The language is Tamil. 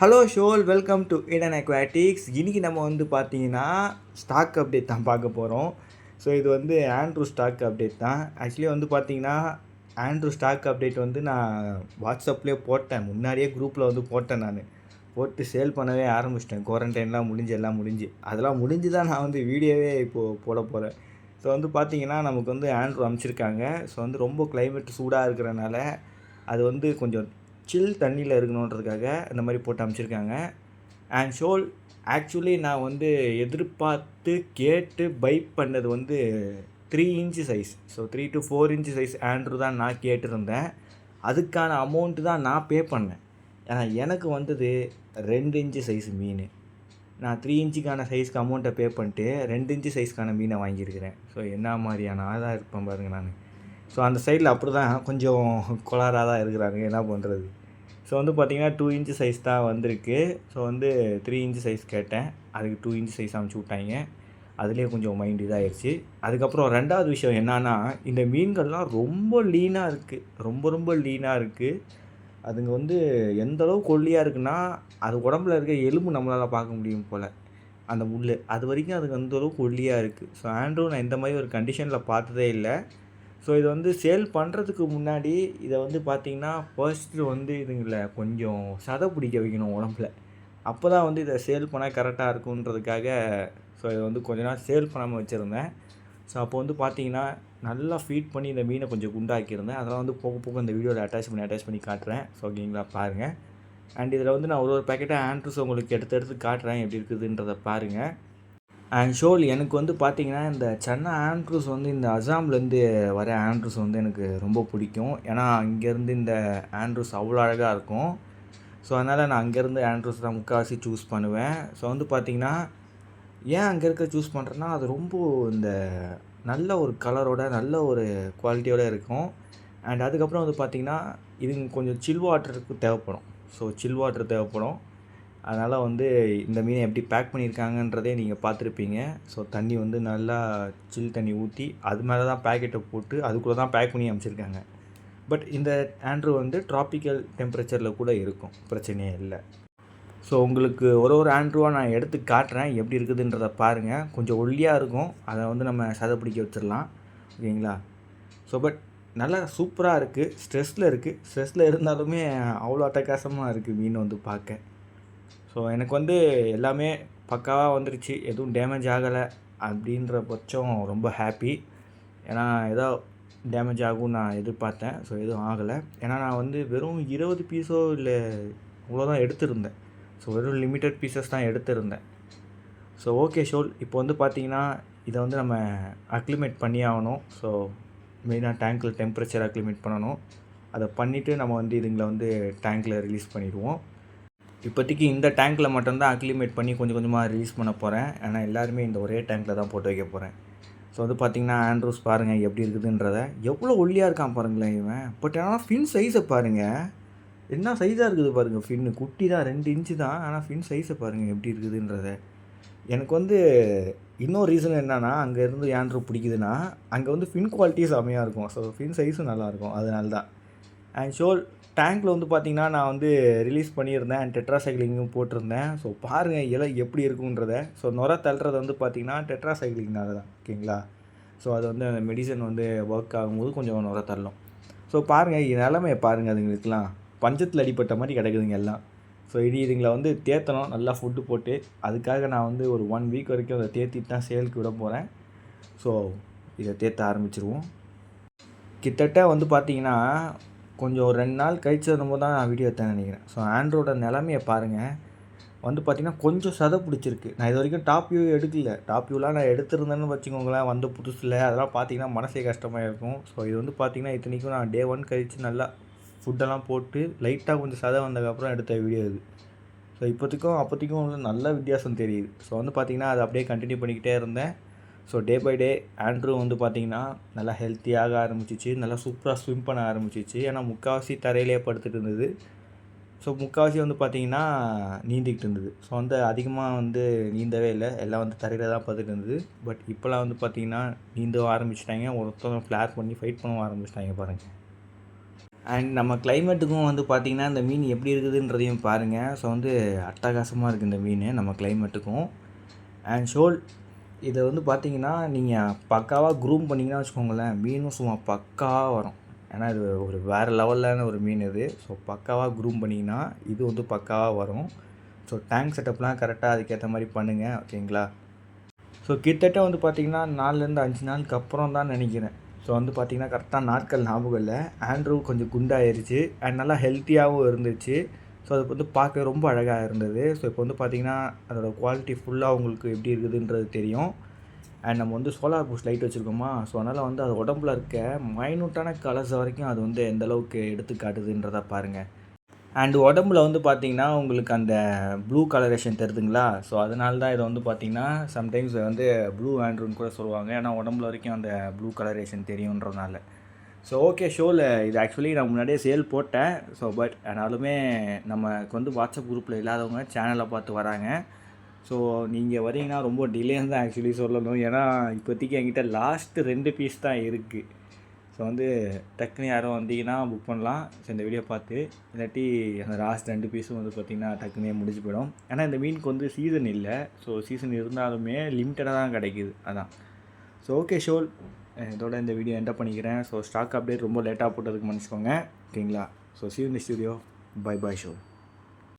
ஹலோ ஷோல் வெல்கம் டு இடன் அக்வாட்டிக்ஸ். இன்றைக்கி நம்ம வந்து பார்த்தீங்கன்னா ஸ்டாக் அப்டேட் தான் பார்க்க போகிறோம். ஸோ இது வந்து ஆண்ட்ரூ ஸ்டாக் அப்டேட் தான். ஆக்சுவலி வந்து பார்த்தீங்கன்னா ஆண்ட்ரூ ஸ்டாக் அப்டேட் வந்து நான் வாட்ஸ்அப்லேயே போட்டேன், முன்னாடியே குரூப்பில் வந்து போட்டேன். நான் போட்டு சேல் பண்ணவே ஆரம்பிச்சிட்டேன். குவாரண்டைன்லாம் எல்லாம் முடிஞ்சு அதெல்லாம் முடிஞ்சு தான் நான் வந்து வீடியோவே இப்போது போட போகிறேன். ஸோ வந்து பார்த்தீங்கன்னா நமக்கு வந்து ஆண்ட்ரூ அமைச்சிருக்காங்க. ஸோ வந்து ரொம்ப கிளைமேட் சூடாக இருக்கிறனால அது வந்து கொஞ்சம் சில் தண்ணியில் இருக்கணுன்றதுக்காக இந்த மாதிரி போட்டு அமைச்சிருக்காங்க. அண்ட் ஷோல் ஆக்சுவலி நான் வந்து எதிர்பார்த்து கேட்டு பை பண்ணது வந்து 3 inch size. So 3 to 4 inch size Andrew தான் நான் கேட்டிருந்தேன். அதுக்கான அமௌண்ட்டு தான் நான் பே பண்ணேன். ஏன்னா எனக்கு வந்தது 2 இன்ச்சு சைஸ் மீன். நான் 3 இன்ச்சுக்கான சைஸ்க்கு அமௌண்ட்டை பே பண்ணிட்டு 2 இன்ச்சு சைஸ்க்கான மீனை வாங்கியிருக்கிறேன். ஸோ என்ன மாதிரியான ஆளாக இருப்பேன் பாருங்கள் நான். ஸோ அந்த சைடில் அப்படி தான் கொஞ்சம் கோளாறாக தான் இருக்கிறாங்க, என்ன பண்ணுறது. ஸோ வந்து பார்த்திங்கன்னா 2 இன்ச்சு சைஸ் தான் வந்திருக்கு. ஸோ வந்து 3 இன்ச்சு சைஸ் கேட்டேன், அதுக்கு 2 இன்ச்சு சைஸ் அனுப்பிச்சி விட்டாங்க. அதுலேயே கொஞ்சம் மைண்ட் இதாகிடுச்சு. அதுக்கப்புறம் ரெண்டாவது விஷயம் என்னன்னா, இந்த மீன்கள்லாம் ரொம்ப லீனாக இருக்குது, ரொம்ப லீனாக இருக்குது. அதுங்க வந்து எந்த அளவுக்கு ஒல்லியாக இருக்குன்னா, அது உடம்புல இருக்க எலும்பு நம்மளால் பார்க்க முடியும் போல், அந்த முள் அது வரைக்கும் அதுக்கு அந்தளவுக்கு ஒல்லியாக இருக்குது. ஸோ ஆண்ட்ரூ நான் இந்த மாதிரி ஒரு கண்டிஷனில் பார்த்ததே இல்லை. ஸோ இது வந்து சேல் பண்ணுறதுக்கு முன்னாடி இதை வந்து பார்த்திங்கன்னா ஃபர்ஸ்ட்டு வந்து இதுங்களை கொஞ்சம் சதை பிடிக்க வைக்கணும் உடம்புல. அப்போ தான் வந்து இதை சேல் பண்ணால் கரெக்டாக இருக்குன்றதுக்காக ஸோ இதை வந்து கொஞ்ச நாள் சேல் பண்ணாமல் வச்சுருந்தேன். ஸோ அப்போ வந்து பார்த்திங்கன்னா நல்லா ஃபீட் பண்ணி இந்த மீனை கொஞ்சம் குண்டாக்கியிருந்தேன். அதெல்லாம் வந்து போக போக இந்த வீடியோவில் அட்டாச் பண்ணி காட்டுறேன். ஸோ ஓகேங்களா, பாருங்கள். அண்ட் இதில் வந்து நான் ஒரு பேக்கெட்டாக ஆண்ட்ரூஸ் உங்களுக்கு எடுத்து காட்டுறேன், எப்படி இருக்குதுன்றதை பாருங்கள். அண்ட் ஷோல் எனக்கு வந்து பார்த்திங்கன்னா இந்த சென்னை ஆண்ட்ரூஸ் வந்து இந்த அசாம்லேருந்து வர ஆண்ட்ரூஸ் வந்து எனக்கு ரொம்ப பிடிக்கும். ஏன்னா அங்கேருந்து இந்த ஆண்ட்ரூஸ் அவ்வளோ அழகாக இருக்கும். ஸோ அதனால் நான் அங்கேருந்து ஆண்ட்ரூஸ் தான் முக்கால்வாசி சூஸ் பண்ணுவேன். ஸோ வந்து பார்த்திங்கன்னா ஏன் அங்கே இருக்க சூஸ் பண்ணுறேன்னா, அது ரொம்ப இந்த நல்ல ஒரு கலரோட நல்ல ஒரு குவாலிட்டியோடு இருக்கும். அண்ட் அதுக்கப்புறம் வந்து பார்த்திங்கன்னா இதுங்க கொஞ்சம் சில் வாட்டருக்கு தேவைப்படும். ஸோ சில் வாட்டர் தேவைப்படும். அதனால் வந்து இந்த மீனை எப்படி பேக் பண்ணியிருக்காங்கன்றதே நீங்கள் பார்த்துருப்பீங்க. ஸோ தண்ணி வந்து நல்லா சில் தண்ணி ஊற்றி அது மேலே தான் பேக்கெட்டை போட்டு அதுக்குள்ளே தான் பேக் பண்ணி அனுப்பிச்சிருக்காங்க. பட் இந்த ஆண்ட்ரூ வந்து ட்ராபிக்கல் டெம்பரேச்சரில் கூட இருக்கும், பிரச்சனையே இல்லை. ஸோ உங்களுக்கு ஒரு ஆண்ட்ரூவாக நான் எடுத்து காட்டுறேன், எப்படி இருக்குதுன்றதை பாருங்கள். கொஞ்சம் ஒல்லியாக இருக்கும், அதை வந்து நம்ம சதை பிடிக்க வச்சிடலாம், ஓகேங்களா. ஸோ பட் நல்லா சூப்பராக இருக்குது. ஸ்ட்ரெஸ்ஸில் இருந்தாலுமே அவ்வளோ அட்டகாசமாக இருக்குது மீன் வந்து பார்க்க. ஸோ எனக்கு வந்து எல்லாமே பக்காவாக வந்துருச்சு, எதுவும் டேமேஜ் ஆகலை அப்படின்ற பட்சம் ரொம்ப ஹாப்பி. ஏன்னா ஏதோ டேமேஜ் ஆகும்னு நான் எதிர்பார்த்தேன். ஸோ எதுவும் ஆகலை. ஏன்னா நான் வந்து வெறும் 20 பீஸோ இல்லை இவ்வளோதான் எடுத்திருந்தேன். ஸோ வெறும் லிமிட்டட் பீசஸ் தான் எடுத்திருந்தேன். ஸோ ஓகே ஷோல், இப்போ வந்து பார்த்திங்கன்னா இதை வந்து நம்ம அக்ளிமேட் பண்ணி ஆகணும். ஸோ மெயினாக டேங்க்கில் டெம்பரேச்சர் அக்ளிமேட் பண்ணணும். அதை பண்ணிவிட்டு நம்ம வந்து இதுங்களை வந்து டேங்க்கில் ரிலீஸ் பண்ணிடுவோம். இப்போதைக்கு இந்த டேங்க்கில் மட்டும்தான் அக்ளிமேட் பண்ணி கொஞ்சம் கொஞ்சமாக ரிலீஸ் பண்ண போகிறேன். ஏன்னா எல்லாருமே இந்த ஒரே டேங்க்கில் தான் போட்டு வைக்க போகிறேன். ஸோ வந்து பார்த்திங்கன்னா ஆண்ட்ரூஸ் பாருங்கள் எப்படி இருக்குதுன்றதை. எவ்வளோ ஒல்லியாக இருக்கான் பாருங்களேன் இவன். பட் ஆனால் ஃபின் சைஸை பாருங்கள், என்ன சைஸாக இருக்குது பாருங்கள். ஃபின்னு குட்டி தான், 2 இன்ச்சு தான். ஆனால் ஃபின் சைஸை பாருங்கள் எப்படி இருக்குதுன்றதை. எனக்கு வந்து இன்னொரு ரீசன் என்னென்னா, அங்கேருந்து ஆண்ட்ரூ பிடிக்குதுன்னா அங்கே வந்து ஃபின் குவாலிட்டியும் செம்மையாக இருக்கும். ஸோ ஃபின் சைஸும் நல்லாயிருக்கும், அதனால தான். அண்ட் ஷோல் டேங்க்கில் வந்து பார்த்திங்கன்னா நான் வந்து ரிலீஸ் பண்ணியிருந்தேன் அண்ட் டெட்ராசைக்ளிங்கும் போட்டிருந்தேன். ஸோ பாருங்கள் இலை எப்படி இருக்குன்றத. ஸோ நுரை தள்ளுறது வந்து பார்த்திங்கன்னா டெட்ராசைக்ளிங்னால தான், ஓகேங்களா. ஸோ அது வந்து அந்த மெடிசன் வந்து ஒர்க் ஆகும்போது கொஞ்சம் நுரை தள்ளும். ஸோ பாருங்கள் நிலமையை பாருங்கள், அதுங்களுக்குலாம் பஞ்சத்தில் அடிப்பட்ட மாதிரி கிடக்குதுங்க எல்லாம். ஸோ இதுங்களை வந்து தேற்றணும் நல்லா ஃபுட்டு போட்டு. அதுக்காக நான் வந்து ஒரு 1 வீக் வரைக்கும் அதை தேற்றிட்டு தான் சேலுக்கு விட போகிறேன். ஸோ இதை தேற்ற ஆரம்பிச்சிருவோம். கிட்டத்தட்ட வந்து பார்த்திங்கன்னா கொஞ்சம் ஒரு 2 நாள் கழிச்சு வரும்போது தான் நான் வீடியோ எடுத்தேன் நினைக்கிறேன். ஸோ ஆண்ட்ரோட நிலமையை பாருங்கள். வந்து பார்த்திங்கன்னா கொஞ்சம் சதை பிடிச்சிருக்கு. நான் இது வரைக்கும் டாப் வியூ எடுக்கல. டாப் வியூலாம் நான் எடுத்திருந்தேன்னு வச்சுக்கோங்களேன், வந்து புதுசில் அதெல்லாம் பார்த்திங்கன்னா மனசே கஷ்டமாக இருக்கும். ஸோ இது வந்து பார்த்திங்கன்னா இத்தனைக்கும் நான் டே 1 கழித்து நல்லா ஃபுட்டெல்லாம் போட்டு லைட்டாக கொஞ்சம் சதை வந்ததுக்கப்புறம் எடுத்த வீடியோ இது. ஸோ இப்போதைக்கும் அப்போதைக்கும் வந்து நல்ல வித்தியாசம் தெரியுது. ஸோ வந்து பார்த்திங்கன்னா அதை அப்படியே கண்டினியூ பண்ணிக்கிட்டே இருந்தேன். So day by day Andrew வந்து பார்த்திங்கன்னா நல்லா ஹெல்த்தியாக ஆரம்பிச்சிச்சு, நல்லா சூப்பராக ஸ்விம் பண்ண ஆரம்பிச்சிச்சு. ஏன்னா முக்கால்வாசி தரையிலே படுத்துட்டு இருந்தது. ஸோ முக்கால்வாசி வந்து பார்த்திங்கன்னா நீந்திக்கிட்டு இருந்தது. ஸோ வந்து அதிகமாக வந்து நீந்தவே இல்லை, எல்லாம் வந்து தரையில் தான் படுத்துட்டு இருந்தது. பட் இப்போலாம் வந்து பார்த்திங்கன்னா நீந்தவும் ஆரம்பிச்சிட்டாங்க, ஒருத்தவங்க ஃப்ளார் பண்ணி ஃபைட் பண்ணவும் ஆரம்பிச்சிட்டாங்க பாருங்கள். அண்ட் நம்ம கிளைமேட்டுக்கும் வந்து பார்த்திங்கன்னா இந்த மீன் எப்படி இருக்குதுன்றதையும் பாருங்கள். ஸோ வந்து அட்டகாசமாக இருக்குது இந்த மீன் நம்ம கிளைமேட்டுக்கும். அண்ட் ஷோல் இதை வந்து பார்த்திங்கன்னா நீங்கள் பக்காவாக க்ரூம் பண்ணிங்கன்னா வச்சுக்கோங்களேன், மீனும் சும்மா பக்காவாக வரும். ஏன்னா இது ஒரு வேறு லெவலான ஒரு மீன் இது. ஸோ பக்காவாக க்ரூம் பண்ணிங்கன்னா இது வந்து பக்காவாக வரும். ஸோ டேங்க் செட்டப்லாம் கரெக்டாக அதுக்கேற்ற மாதிரி பண்ணுங்கள், ஓகேங்களா. ஸோ கிட்டத்தட்ட வந்து பார்த்திங்கன்னா 4லேருந்து 5 நாளுக்கு அப்புறம் தான் நினைக்கிறேன். ஸோ வந்து பார்த்திங்கன்னா கரெக்டாக நாட்கள் ஞாபகம் இல்லை. ஆண்ட்ரூ கொஞ்சம் குண்டாயிருச்சு அண்ட் நல்லா ஹெல்த்தியாகவும் இருந்துச்சு. ஸோ அது வந்து பார்க்க ரொம்ப அழகாக இருந்தது. ஸோ இப்போ வந்து பார்த்திங்கன்னா அதோடய குவாலிட்டி ஃபுல்லாக உங்களுக்கு எப்படி இருக்குதுன்றது தெரியும். அண்ட் நம்ம வந்து சோலார் பூஸ்ட் லைட் வச்சுருக்கோமா, ஸோ அதனால் வந்து அது உடம்புல இருக்க மைனூட்டான கலர்ஸ் வரைக்கும் அது வந்து எந்தளவுக்கு எடுத்து காட்டுதுன்றதை பாருங்கள். அண்ட் உடம்புல வந்து பார்த்திங்கன்னா உங்களுக்கு அந்த ப்ளூ கலரேஷன் தெரியுதுங்களா. ஸோ அதனால தான் இதை வந்து பார்த்திங்கன்னா சம்டைம்ஸ் வந்து ப்ளூ ஆண்ட்ரூன்னு கூட சொல்லுவாங்க. ஏன்னா உடம்புல வரைக்கும் அந்த ப்ளூ கலரேஷன் தெரியுன்றதுனால. ஸோ ஓகே ஷோவில் இது ஆக்சுவலி நான் முன்னாடியே சேல் போட்டேன். ஸோ பட் ஆனாலுமே நமக்கு வந்து வாட்ஸ்அப் குரூப்பில் இல்லாதவங்க சேனலை பார்த்து வராங்க. ஸோ நீங்கள் வரீங்கன்னா ரொம்ப டிலேன்னு தான் ஆக்சுவலி சொல்லணும். ஏன்னா இப்போதைக்கு என்கிட்ட லாஸ்ட்டு 2 பீஸ் தான் இருக்குது. ஸோ வந்து டக்குன்னு யாரும் வந்தீங்கன்னா புக் பண்ணலாம். ஸோ இந்த வீடியோ பார்த்து இல்லாட்டி அந்த லாஸ்ட் 2 பீஸும் வந்து பார்த்திங்கன்னா டக்குனே முடிஞ்சு போயிடும். ஏன்னா இந்த மீனுக்கு வந்து சீசன் இல்லை. ஸோ சீசன் இருந்தாலுமே லிமிட்டடாக தான் கிடைக்கிது, அதான். ஸோ ஓகே ஷோல், இதோட இந்த வீடியோ என்ட் பண்ணிக்கிறேன். ஸோ ஸ்டாக் அப்டேட் ரொம்ப லேட்டாக போட்டதுக்கு மன்னிச்சுக்கோங்க, ஓகேங்களா. So see you in the studio. Bye bye ஷோல்.